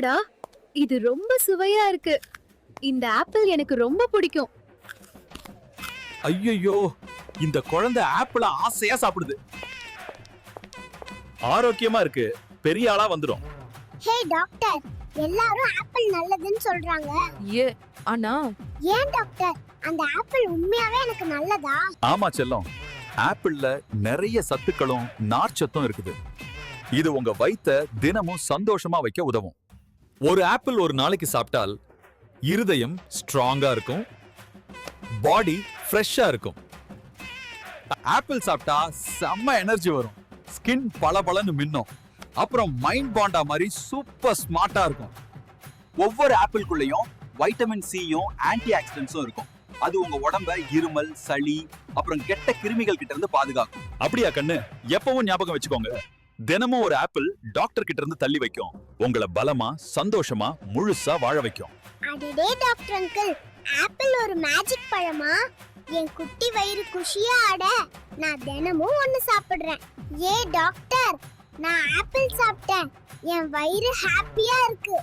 அடடா, இது ரொம்ப சுவையா இருக்கு. இந்த ஆப்பிள் எனக்கு ரொம்ப பிடிக்கும். ஐயோ, இந்த குழந்தை ஆப்பிள ஆசையா சாப்பிடுது. ஆரோக்கியமா இருக்கு, பெரிய ஆளா வந்துடும். ஹே டாக்டர், எல்லாரும் ஆப்பிள் நல்லதுன்னு சொல்றாங்க. ஆனா ஏன் டாக்டர், அந்த ஆப்பிள் உண்மையாவே எனக்கு நல்லதா? ஆமா செல்லம், ஆப்பிள்ல நிறைய சத்துக்களும் நார்ச்சத்தும் இருக்குது. இது உங்க வயித்தை தினமும் சந்தோஷமா வைக்க உதவும். ஒரு ஆப்பிள் ஒரு நாளைக்கு சாப்பிட்டால் இருதயம் ஸ்ட்ராங்கா இருக்கும், பாடி ஃப்ரெஷ்ஷா இருக்கும். ஆப்பிள் சாப்பிட்டா செம்ம எனர்ஜி வரும், ஸ்கின் பளபளன்னு மின்னும், அப்புறம் மைண்ட் பாண்டா மாதிரி சூப்பர் ஸ்மார்ட்டா இருக்கும். ஒவ்வொரு ஆப்பிள்குள்ளேயும் வைட்டமின் சியும் ஆன்டி ஆக்சிடென்ட்ஸும் இருக்கும். அது உங்க உடம்ப இருமல், சளி, அப்புறம் கெட்ட கிருமிகள் கிட்ட இருந்து பாதுகாக்கும். அப்படியா கண்ணு? எப்பவும் ஞாபகம் வச்சுக்கோங்க, தினமும் ஒரு ஆப்பிள் டாக்டர் கிட்ட இருந்து தள்ளி வைக்கும், உங்களை பலமா சந்தோஷமா முழுசா வாழ வைக்கும். அடடே டாக்டர் அங்கிள், ஆப்பிள் ஒரு மேஜிக் பழமா? என் குட்டி வயிறு குஷியா ஆட நான் தினமும் ஒன்னு சாப்பிடுறேன். ஏ டாக்டர், நான் ஆப்பிள் சாப்பிட்டேன், என் வயிறு ஹாப்பியா இருக்கு.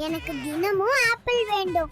எனக்கு தினமும் ஆப்பிள் வேண்டும்.